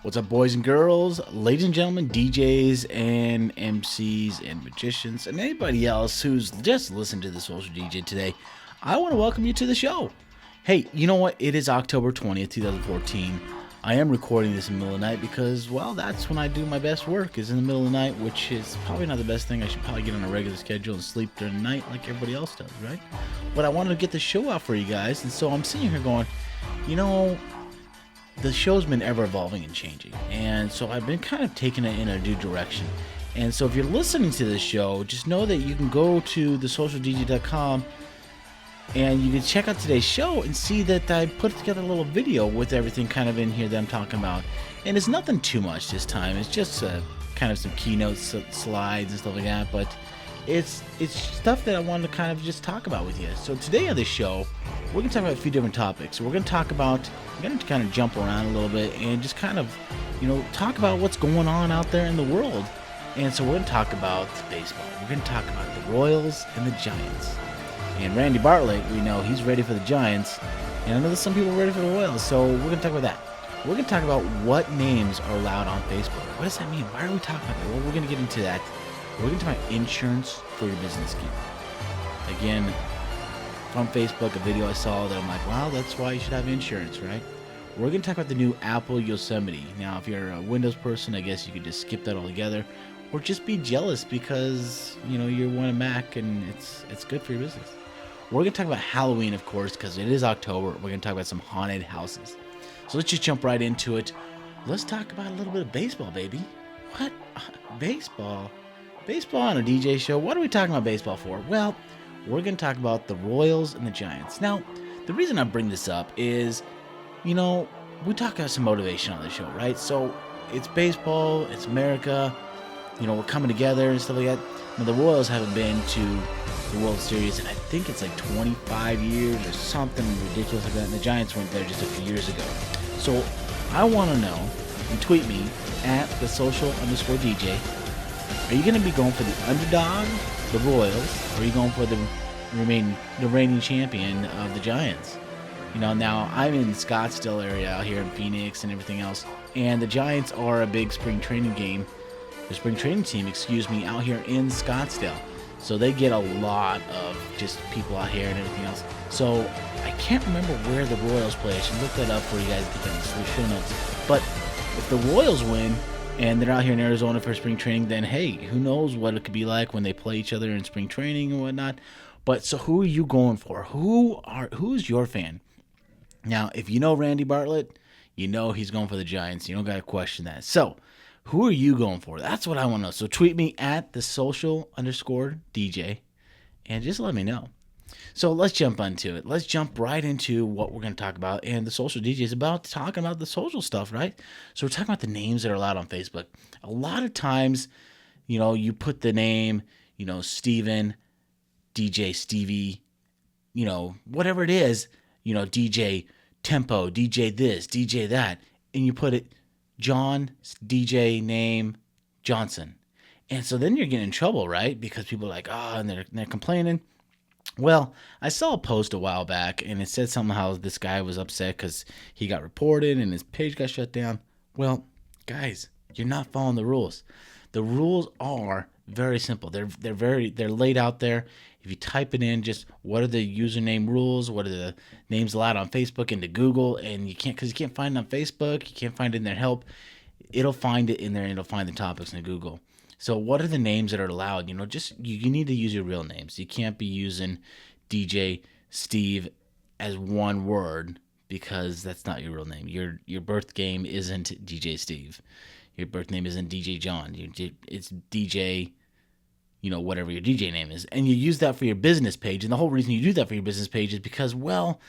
What's up, boys and girls, ladies and gentlemen, DJs and MCs and magicians, and anybody else who's just listened to the Social DJ today? I want to welcome you to the show. Hey, you know what? It is October 20th, 2014. I am recording this in the middle of the night because, well, that's when I do my best work, is in the middle of the night, which is probably not the best thing. I should probably get on a regular schedule and sleep during the night like everybody else does, right? But I wanted to get the show out for you guys, and so I'm sitting here going, you know, the show's been ever evolving and changing, and so I've been kind of taking it in a new direction. And so if you're listening to this show, just know that you can go to thesocialdj.com and you can check out today's show and see that I put together a little video with everything kind of in here that I'm talking about. And it's nothing too much this time. It's just kind of some keynote slides and stuff like that, but it's stuff that I wanted to kind of just talk about with you. So today on this show, we're going to talk about a few different topics. We're going to kind of jump around a little bit and just kind of, talk about what's going on out there in the world. And so we're going to talk about baseball. We're going to talk about the Royals and the Giants. And Randy Bartlett, we know he's ready for the Giants. And I know that some people are ready for the Royals. So we're going to talk about that. We're going to talk about what names are allowed on Facebook. What does that mean? Why are we talking about that? Well, we're going to get into that. We're going to talk about insurance for your business scheme. Again, from Facebook, a video I saw that I'm like, wow, that's why you should have insurance, right? We're going to talk about the new Apple Yosemite. Now, if you're a Windows person, I guess you could just skip that altogether, or just be jealous because, you want a Mac and it's good for your business. We're going to talk about Halloween, of course, because it is October. We're going to talk about some haunted houses. So let's just jump right into it. Let's talk about a little bit of baseball, baby. What? Baseball? Baseball on a DJ show? What are we talking about baseball for? Well, we're going to talk about the Royals and the Giants. Now, the reason I bring this up is, we talk about some motivation on the show, right? So it's baseball, it's America, we're coming together and stuff like that. Now, the Royals haven't been to the World Series in I think it's like 25 years or something ridiculous like that, and the Giants went there just a few years ago. So I want to know, and tweet me at @thesocial_DJ, are you going to be going for the underdog, the Royals, or are you going for the reigning champion of the Giants? Now I'm in Scottsdale area out here in Phoenix and everything else, and the Giants are a big spring training team, out here in Scottsdale. So they get a lot of just people out here and everything else. So I can't remember where the Royals play. I should look that up for you guys, put that in the show notes. But if the Royals win and they're out here in Arizona for spring training, then hey, who knows what it could be like when they play each other in spring training and whatnot. But so who are you going for? Who's your fan? Now, if you know Randy Bartlett, you know he's going for the Giants. You don't got to question that. So who are you going for? That's what I want to know. So tweet me at @thesocial_DJ and just let me know. So let's jump into it. Let's jump right into what we're going to talk about. And the Social DJ is about talking about the social stuff, right? So we're talking about the names that are allowed on Facebook. A lot of times, you put the name, Steven, DJ Stevie, whatever it is, DJ Tempo, DJ this, DJ that, and you put it John, DJ name, Johnson. And so then you're getting in trouble, right? Because people are like, and they're complaining. Well, I saw a post a while back, and it said somehow this guy was upset because he got reported and his page got shut down. Well, guys, you're not following the rules. The rules are very simple. They're laid out there. If you type it in, just what are the username rules, what are the names allowed on Facebook into Google, and you can't find it on Facebook, you can't find it in their help. It'll find it in there, and it'll find the topics in Google. So what are the names that are allowed? Just you need to use your real names. You can't be using DJ Steve as one word because that's not your real name. Your birth name isn't DJ Steve. Your birth name isn't DJ John. It's DJ, whatever your DJ name is. And you use that for your business page. And the whole reason you do that for your business page is because, well,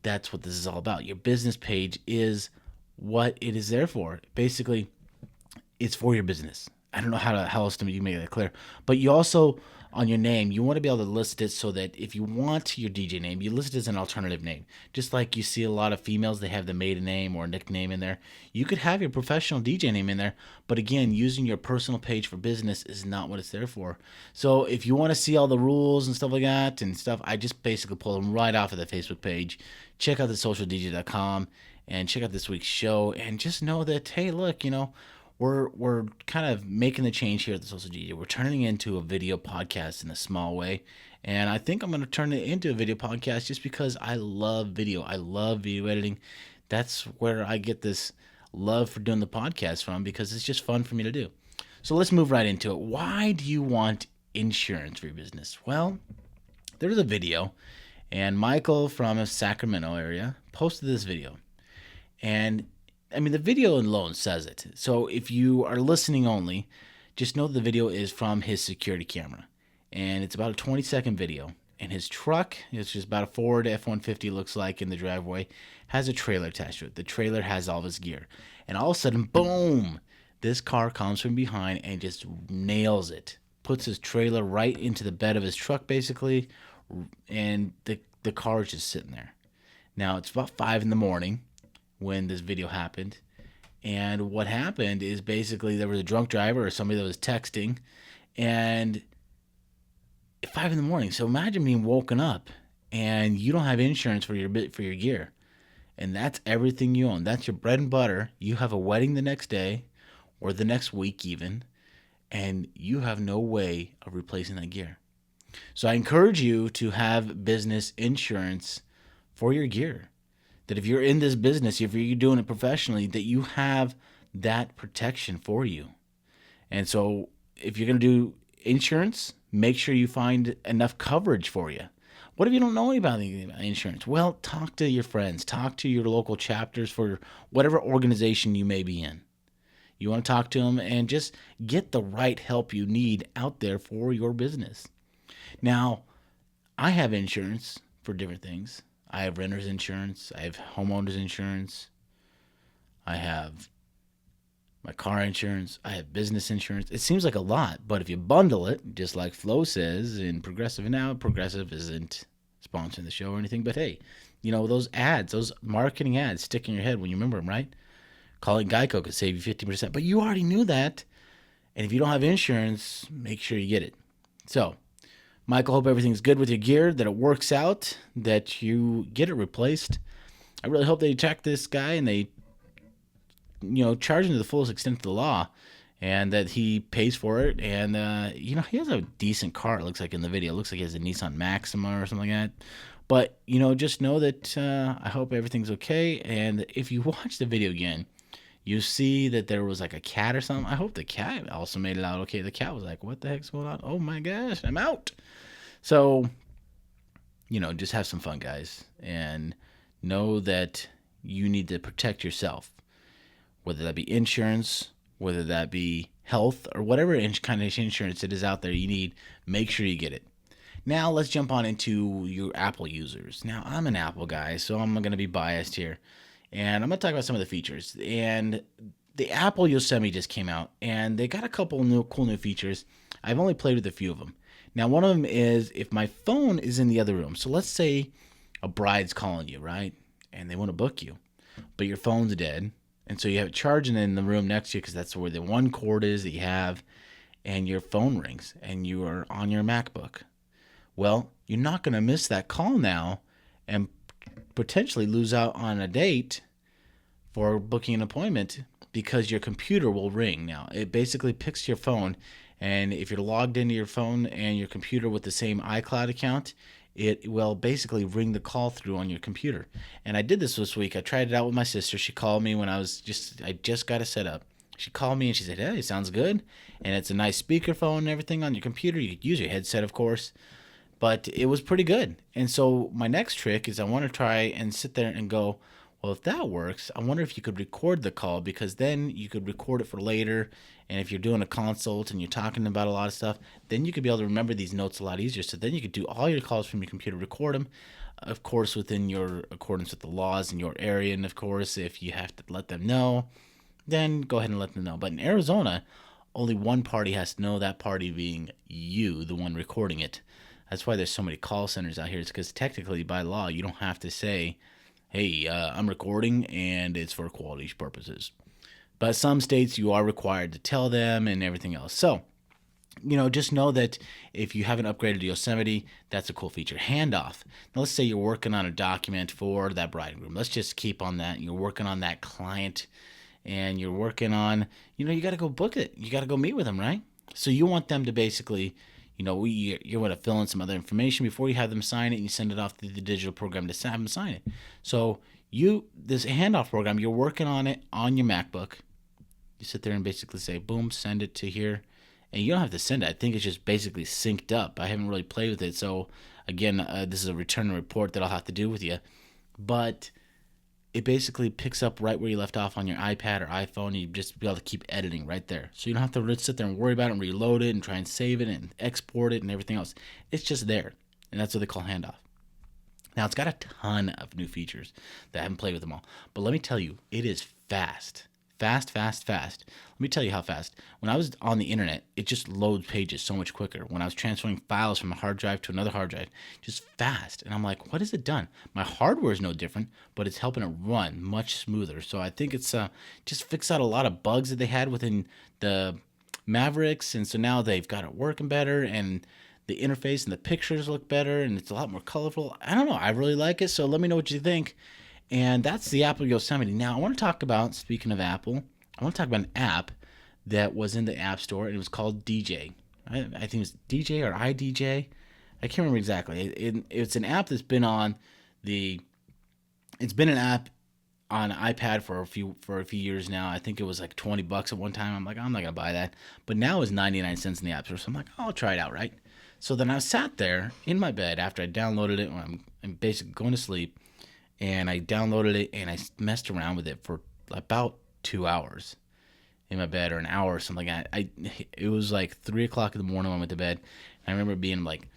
that's what this is all about. Your business page is what it is there for. Basically, it's for your business. I don't know how else to make that clear. But you also, on your name, you want to be able to list it so that if you want your DJ name, you list it as an alternative name. Just like you see a lot of females, they have the maiden name or nickname in there. You could have your professional DJ name in there. But again, using your personal page for business is not what it's there for. So if you want to see all the rules and stuff like that I just basically pull them right off of the Facebook page. Check out thesocialdj.com and check out this week's show, and just know that, hey, look, we're kind of making the change here at the Social DJ. We're turning it into a video podcast in a small way, and I think I'm going to turn it into a video podcast just because I love video. I love video editing. That's where I get this love for doing the podcast from, because it's just fun for me to do. So let's move right into it. Why do you want insurance for your business? Well, there's a video, and Michael from the Sacramento area posted this video. And I mean, the video alone says it. So if you are listening only, just know the video is from his security camera. And it's about a 20-second video. And his truck, it's just about a Ford F-150 looks like in the driveway, has a trailer attached to it. The trailer has all of his gear. And all of a sudden, boom, this car comes from behind and just nails it. Puts his trailer right into the bed of his truck, basically. And the car is just sitting there. Now, it's about 5 in the morning when this video happened. And what happened is basically there was a drunk driver or somebody that was texting, and at 5 in the morning. So imagine being woken up and you don't have insurance for your gear. And that's everything you own. That's your bread and butter. You have a wedding the next day or the next week even, and you have no way of replacing that gear. So I encourage you to have business insurance for your gear. That if you're in this business, if you're doing it professionally, that you have that protection for you. And so if you're going to do insurance, make sure you find enough coverage for you. What if you don't know anything about insurance? Well, talk to your friends. Talk to your local chapters for whatever organization you may be in. You want to talk to them and just get the right help you need out there for your business. Now, I have insurance for different things. I have renter's insurance. I have homeowner's insurance. I have my car insurance. I have business insurance. It seems like a lot, but if you bundle it, just like Flo says in Progressive, now Progressive isn't sponsoring the show or anything, but hey, those ads, those marketing ads stick in your head when you remember them, right? Calling Geico could save you 50%, but you already knew that. And if you don't have insurance, make sure you get it. So, Michael, hope everything's good with your gear, that it works out, that you get it replaced. I really hope they check this guy and they, charge him to the fullest extent of the law, and that he pays for it. And, he has a decent car, it looks like in the video. It looks like he has a Nissan Maxima or something like that. But, just know that I hope everything's okay. And if you watch the video again, you see that there was like a cat or something. I hope the cat also made it out okay. The cat was like, what the heck's going on? Oh my gosh, I'm out. So, just have some fun, guys. And know that you need to protect yourself. Whether that be insurance, whether that be health, or whatever kind of insurance it is out there you need, make sure you get it. Now, let's jump on into your Apple users. Now, I'm an Apple guy, so I'm going to be biased here. And I'm going to talk about some of the features. And the Apple Yosemite just came out, and they got a couple cool new features. I've only played with a few of them. Now, one of them is if my phone is in the other room. So let's say a bride's calling you, right? And they want to book you, but your phone's dead. And so you have it charging in the room next to you because that's where the one cord is that you have, and your phone rings, and you are on your MacBook. Well, you're not going to miss that call now and potentially lose out on a date for booking an appointment because your computer will ring. Now, it basically picks your phone, and if you're logged into your phone and your computer with the same iCloud account, it will basically ring the call through on your computer. And I did this week. I tried it out with my sister. She called me when I just got it set up. She called me and she said, hey, it sounds good. And it's a nice speakerphone and everything on your computer. You could use your headset, of course. But it was pretty good. And so my next trick is I want to try and sit there and go, well, if that works, I wonder if you could record the call, because then you could record it for later. And if you're doing a consult and you're talking about a lot of stuff, then you could be able to remember these notes a lot easier. So then you could do all your calls from your computer, record them, of course, within your accordance with the laws in your area. And of course, if you have to let them know, then go ahead and let them know. But in Arizona, only one party has to know, that party being you, the one recording it. That's why there's so many call centers out here. It's because technically by law, you don't have to say, hey, I'm recording and it's for quality purposes. But some states you are required to tell them and everything else. So just know that if you haven't upgraded to Yosemite, that's a cool feature. Handoff. Now, let's say you're working on a document for that bride and groom. Let's just keep on that. You're working on that client, and you're working on, you got to go book it. You got to go meet with them, right? So you want them to basically, you want to fill in some other information before you have them sign it, and you send it off to the digital program to have them sign it. So this handoff program, you're working on it on your MacBook. You sit there and basically say, boom, send it to here. And you don't have to send it. I think it's just basically synced up. I haven't really played with it. So, again, this is a return report that I'll have to do with you. But it basically picks up right where you left off on your iPad or iPhone. And you just be able to keep editing right there. So you don't have to sit there and worry about it and reload it and try and save it and export it and everything else. It's just there. And that's what they call handoff. Now, it's got a ton of new features that I haven't played with them all. But let me tell you, it is fast. Fast. Let me tell you how fast. When I was on the internet, it just loads pages so much quicker. When I was transferring files from a hard drive to another hard drive, just fast. And I'm like, what has it done? My hardware is no different, but it's helping it run much smoother. So I think it's just fixed out a lot of bugs that they had within the Mavericks. And so now they've got it working better, and the interface and the pictures look better, and it's a lot more colorful. I don't know. I really like it. So let me know what you think. And that's the Apple Yosemite. Now, I want to talk about, speaking of Apple, I want to talk about an app that was in the App Store, and it was called DJ. I think it was DJ or iDJ. I can't remember exactly. It's an app that's been it's been an app on iPad for a few years now. I think it was like $20 at one time. I'm like, I'm not going to buy that. But now it's 99 cents in the App Store. So I'm like, I'll try it out, right? So then I sat there in my bed after I downloaded it when I'm basically going to sleep. And I downloaded it, and I messed around with it for about 2 hours in my bed, or an hour or something like that. It was like 3 o'clock in the morning when I went to bed. And I remember being like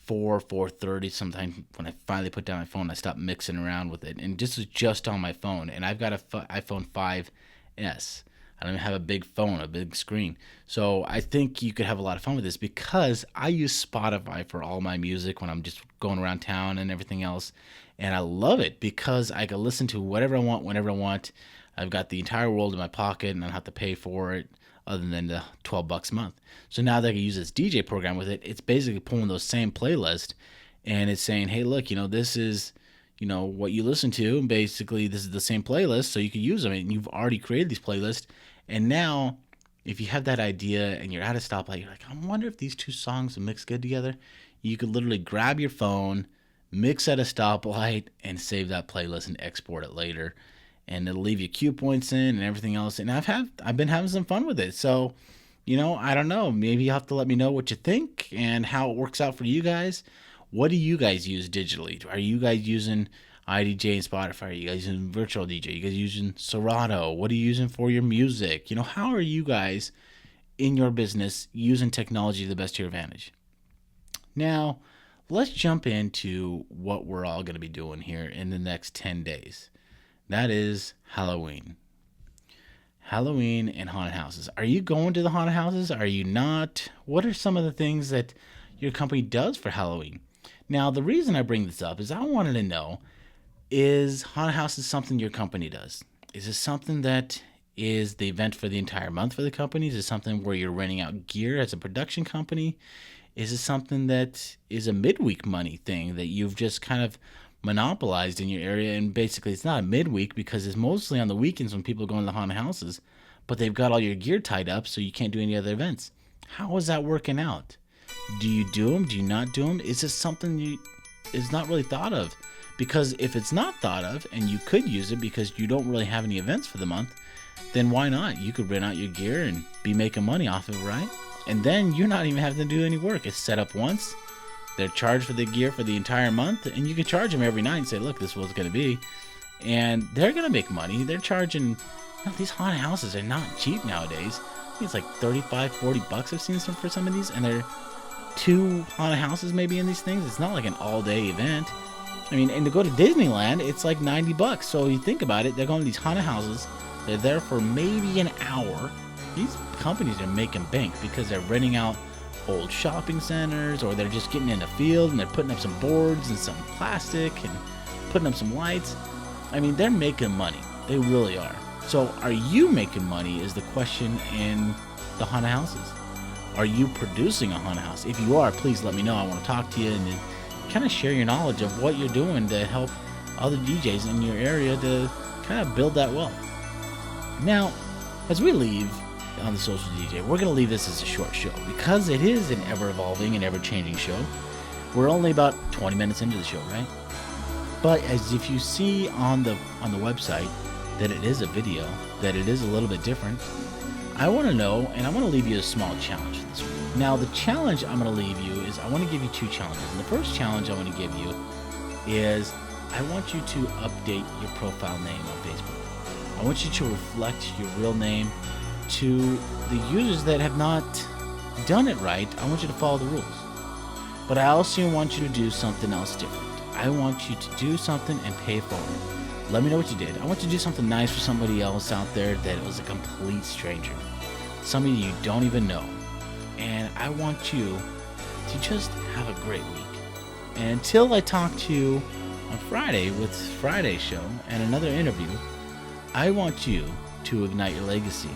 4:30 sometime when I finally put down my phone. I stopped mixing around with it, and this was just on my phone. And I've got a iPhone 5S. I don't even have a big phone, a big screen. So I think you could have a lot of fun with this, because I use Spotify for all my music when I'm just going around town and everything else. And I love it because I can listen to whatever I want, whenever I want. I've got the entire world in my pocket, and I don't have to pay for it other than the $12 a month. So now that I can use this DJ program with it, it's basically pulling those same playlists, and it's saying, hey, look, this is, what you listen to. And basically, this is the same playlist, so you can use them. And you've already created these playlists. And now, if you have that idea and you're at a stoplight, you're like, I wonder if these two songs will mix good together. You could literally grab your phone, mix at a stoplight, and save that playlist and export it later. And it'll leave you cue points in and everything else. And I've been having some fun with it. So, I don't know. Maybe you'll have to let me know what you think and how it works out for you guys. What do you guys use digitally? Are you guys using iDJ and Spotify? Are you guys using Virtual DJ? Are you guys using Serato? What are you using for your music? How are you guys in your business using technology to the best to your advantage? Now, let's jump into what we're all going to be doing here in the next 10 days. That is Halloween. Halloween and haunted houses. Are you going to the haunted houses? Are you not? What are some of the things that your company does for Halloween? Now, the reason I bring this up is I wanted to know, is haunted houses something your company does? Is it something that is the event for the entire month for the company? Is it something where you're renting out gear as a production company? Is it something that is a midweek money thing that you've just kind of monopolized in your area? And basically, it's not a midweek because it's mostly on the weekends when people go into the haunted houses, but they've got all your gear tied up, so you can't do any other events. How is that working out? Do you do them? Do you not do them? Is this something is not really thought of? Because if it's not thought of and you could use it because you don't really have any events for the month, then why not? You could rent out your gear and be making money off of it, right? And then you're not even having to do any work. It's set up once. They're charged for the gear for the entire month, and you can charge them every night and say, look, this is what it's going to be. And they're going to make money. They're charging, these haunted houses are not cheap nowadays. I think it's like $35-$40 I've seen some for some of these, and they're 2 haunted houses maybe in these things. It's not like an all-day event. And to go to Disneyland, it's like $90. So you think about it, they're going to these haunted houses. They're there for maybe an hour. These companies are making bank because they're renting out old shopping centers, or they're just getting in the field and they're putting up some boards and some plastic and putting up some lights. They're making money. They really are. So are you making money is the question in the haunted houses. Are you producing a haunted house? If you are, please let me know. I want to talk to you and kind of share your knowledge of what you're doing to help other DJs in your area to kind of build that wealth. Now, as we leave on the Social DJ, we're going to leave this as a short show because it is an ever-evolving and ever-changing show. We're only about 20 minutes into the show, right? But as if you see on the website that it is a video, that it is a little bit different, I want to know, and I want to leave you a small challenge this week. Now, the challenge I'm going to leave you is I want to give you two challenges. And the first challenge I want to give you is I want you to update your profile name on Facebook. I want you to reflect your real name to the users that have not done it right. I want you to follow the rules. But I also want you to do something else different. I want you to do something and pay forward. Let me know what you did. I want you to do something nice for somebody else out there that was a complete stranger. Somebody you don't even know. And I want you to just have a great week. And until I talk to you on Friday with Friday's show and another interview, I want you to ignite your legacy.